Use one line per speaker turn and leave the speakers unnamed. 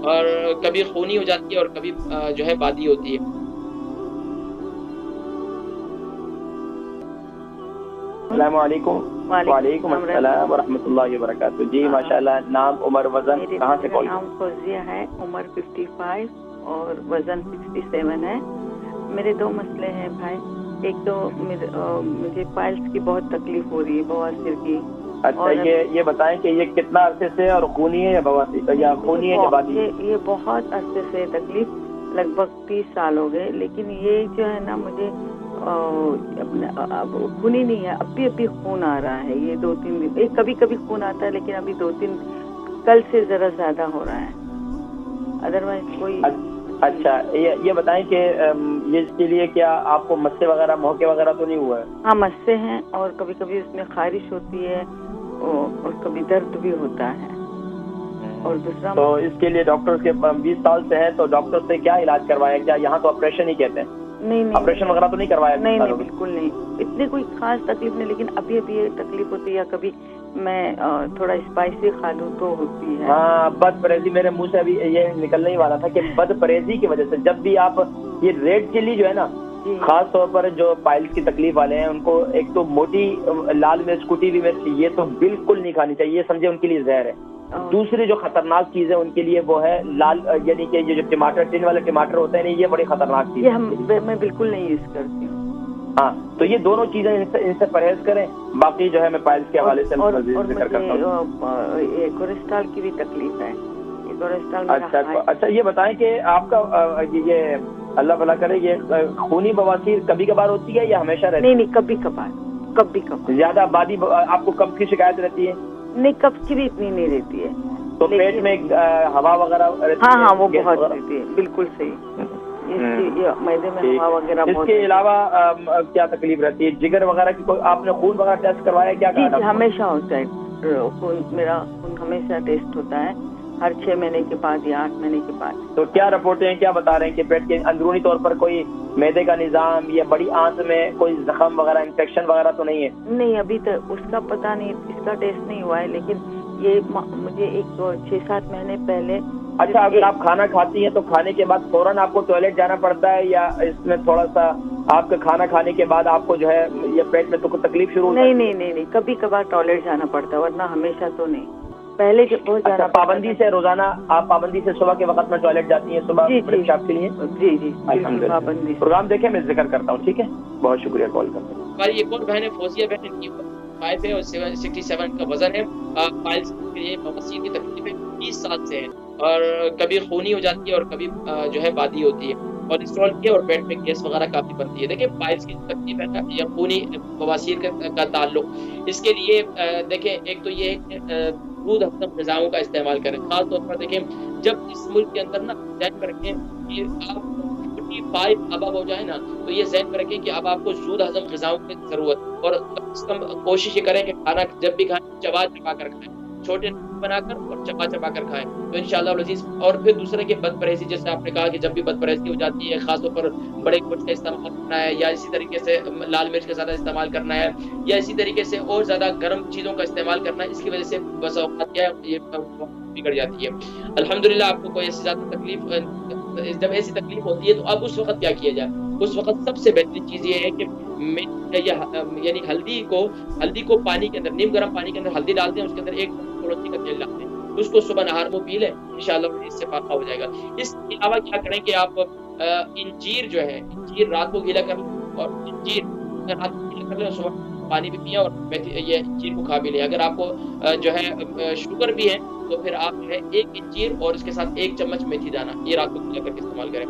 اور کبھی خونی ہو جاتی ہے اور کبھی جو ہے بادی ہوتی ہے۔
السلام علیکم۔ وعلیکم السلام ورحمۃ اللہ وبرکاتہ۔ جی ماشاء اللہ، نام، عمر، وزن، کہاں سے کال؟
میرا نام فوزیہ ہے، عمر 55 اور وزن 67 ہے۔ میرے دو مسئلے ہیں بھائی۔ ایک تو مجھے پائلس کی بہت تکلیف ہو رہی ہے، بواسیر کی۔
اچھا، یہ بتائیں کہ یہ کتنا عرصے سے اور خونی ہے یا بواسیر یا خونی ہے یا بادی؟
یہ بہت عرصے سے تکلیف، لگ بھگ 30 سال ہو گئے، لیکن یہ جو ہے نا مجھے خونی نہیں ہے، ابھی خون آ رہا ہے۔ یہ 2-3 دن کبھی کبھی خون آتا ہے، لیکن ابھی 2-3 کل سے ذرا زیادہ ہو رہا ہے، ادروائز کوئی۔
اچھا، یہ بتائیں کہ اس کے لیے کیا آپ کو مسے وغیرہ، موقع وغیرہ تو نہیں ہوا ہے؟
ہاں، مسے ہیں، اور کبھی کبھی اس میں خارش ہوتی ہے اور کبھی درد بھی ہوتا ہے۔ اور دوسرا
تو اس کے لیے ڈاکٹر کے 20 سال سے ہے، تو ڈاکٹر سے کیا علاج کروایا؟ کیا یہاں تو آپریشن ہی کہتے ہیں؟
نہیں،
آپریشن وغیرہ تو نہیں کروایا؟
نہیں، بالکل نہیں، اتنی کوئی خاص تکلیف نہیں، لیکن ابھی یہ تکلیف ہوتی ہے، یا کبھی میں تھوڑا اسپائسی کھا لوں تو ہوتی ہے۔
ہاں، بد پرہیزی، میرے منہ سے ابھی یہ نکلنے ہی والا تھا کہ بد پرہیزی کی وجہ سے جب بھی آپ یہ ریڈ چلی جو ہے نا، خاص طور پر جو پائلس کی تکلیف والے ہیں ان کو ایک تو موٹی لال مرچ، کٹی ہوئی مرچ، یہ تو بالکل نہیں کھانی چاہیے، یہ سمجھے ان کے لیے زہر ہے۔ دوسری جو خطرناک چیز ہے ان کے لیے وہ ہے لال، یعنی کہ یہ جو ٹماٹر، ٹن والے ٹماٹر ہوتے ہیں نا، یہ بڑی خطرناک چیز ہے،
میں بالکل نہیں یوز کرتی ہوں۔
ہاں، تو یہ دونوں چیزیں ان سے پرہیز کریں۔ باقی جو ہے میں پائلس کے حوالے سے مزید ذکر کرتا ہوں۔
اور کولیسٹرول کی بھی تکلیف ہے۔
اچھا، یہ بتائیں کہ آپ کا یہ اللہ بھلا کرے، یہ خونی بواسیر کبھی کبھار ہوتی ہے یا ہمیشہ رہتی ہے؟
نہیں، کبھی کبھار۔
زیادہ آبادی آپ کو کب کی شکایت رہتی ہے؟
نہیں، کب کی بھی اتنی نہیں رہتی ہے۔
تو پیٹ میں ہوا وغیرہ رہتی ہے؟
ہاں، وہ بہت رہتی ہے، بالکل صحیح۔ میدے میں ہوا وغیرہ۔
اس کے علاوہ کیا تکلیف رہتی ہے؟ جگر وغیرہ کی کوئی آپ نے خون وغیرہ ٹیسٹ کروایا کیا؟
جی، ہمیشہ ہوتا ہے خون، میرا خون ہمیشہ ٹیسٹ ہوتا ہے، ہر 6 مہینے کے بعد یا 8 مہینے کے بعد۔
تو کیا رپورٹیں ہیں، کیا بتا رہے ہیں کہ پیٹ کے اندرونی طور پر کوئی معدے کا نظام یا بڑی آنت میں کوئی زخم وغیرہ، انفیکشن وغیرہ تو نہیں ہے؟
نہیں، ابھی تک اس کا پتہ نہیں، اس کا ٹیسٹ نہیں ہوا ہے، لیکن یہ مجھے ایک 6-7 مہینے پہلے۔
اچھا، اگر آپ کھانا کھاتی ہیں تو کھانے کے بعد فوراً آپ کو ٹوائلٹ جانا پڑتا ہے، یا اس میں تھوڑا سا آپ کا کھانا کھانے کے بعد آپ کو جو ہے یہ پیٹ میں تو کوئی تکلیف شروع ہوتی ہے؟
نہیں، کبھی کبھار ٹوائلٹ جانا پڑتا ہے، ورنہ ہمیشہ تو نہیں۔ پہلے بہت
اچھا، پابندی سے روزانہ آپ پابندی سے صبح کے وقت میں ٹوائلٹ جاتی ہیں صبح پیشاب کے لیے؟
جی،
الحمدللہ۔
پابندی۔
پروگرام دیکھیں، میں ذکر کرتا ہوں، ٹھیک ہے؟ بہت شکریہ کال کرنے کا۔
ہماری ایک اور بہن ہے فوزیہ بہن، 5 ہے اور 67 کا وزن ہے۔ پائلس کے لیے بواسیر کی تکلیف ہے، 20 سال سے ہے، اور کبھی خونی ہو جاتی ہے اور کبھی جو ہے بادی ہوتی ہے، کولیسٹرول کی، اور پیٹ میں گیس وغیرہ کافی بنتی ہے۔ دیکھیں پائلس کی تکلیف ہے نا، یا خونی بواسیر کا تعلق، اس کے لیے دیکھیں ایک تو یہ ہے کہ دودھ ہضم غذاؤں کا استعمال کریں، خاص طور پر دیکھیں جب اس ملک کے اندر نا ذہن میں رکھیں کہ آپ 45 ابو ہو جائے نا، تو یہ ذہن میں رکھیں کہ اب آپ کو دودھ ہضم غذاؤں کی ضرورت، اور کم سے کم کوشش یہ کریں کہ کھانا جب بھی کھائیں چبا چبا کر کھائیں، چھوٹے بنا کر اور چبا چبا کر کھائیں، تو انشاءاللہ العزیز۔ اور پھر دوسرے کی بد پرہیزی، جیسے آپ نے کہا کہ جب بھی بد پرہیزی ہو جاتی ہے، خاص طور پر بڑے گوشت کا استعمال کرنا ہے، یا اسی طریقے سے لال مرچ کا زیادہ استعمال کرنا ہے، یا اسی طریقے سے اور زیادہ گرم چیزوں کا استعمال کرنا ہے، اس کی وجہ سے بس اوقات کیا ہے، یہ بگڑ جاتی ہے۔ الحمدللہ آپ کو کوئی ایسی زیادہ تکلیف، جب ایسی تکلیف ہوتی ہے تو اب اس وقت کیا کیا جائے؟ اس وقت سب سے بہترین چیز یہ ہے کہ یعنی ہلدی کو پانی کے اندر، نیم گرم پانی کے اندر ہلدی ڈال دیں، اس کے اندر 1 تلسی کا تیل ڈال دیں، اس کو صبح نہار میں پی لیں، انشاءاللہ اس سے فاقہ ہو جائے گا۔ اس کے علاوہ کیا کریں کہ آپ انجیر جو ہے، انجیر رات کو گیلا کر لیں، اور انجیر رات کو گیلا کر لیں، صبح پانی بھی پئیں، اور یہ انجیر کو کھا بھی لیں۔ اگر آپ کو جو ہے شوگر بھی ہے تو پھر آپ جو ہے 1 انجیر اور اس کے ساتھ 1 چمچ میتھی دانہ، یہ رات کو گیلا کر کے استعمال کریں۔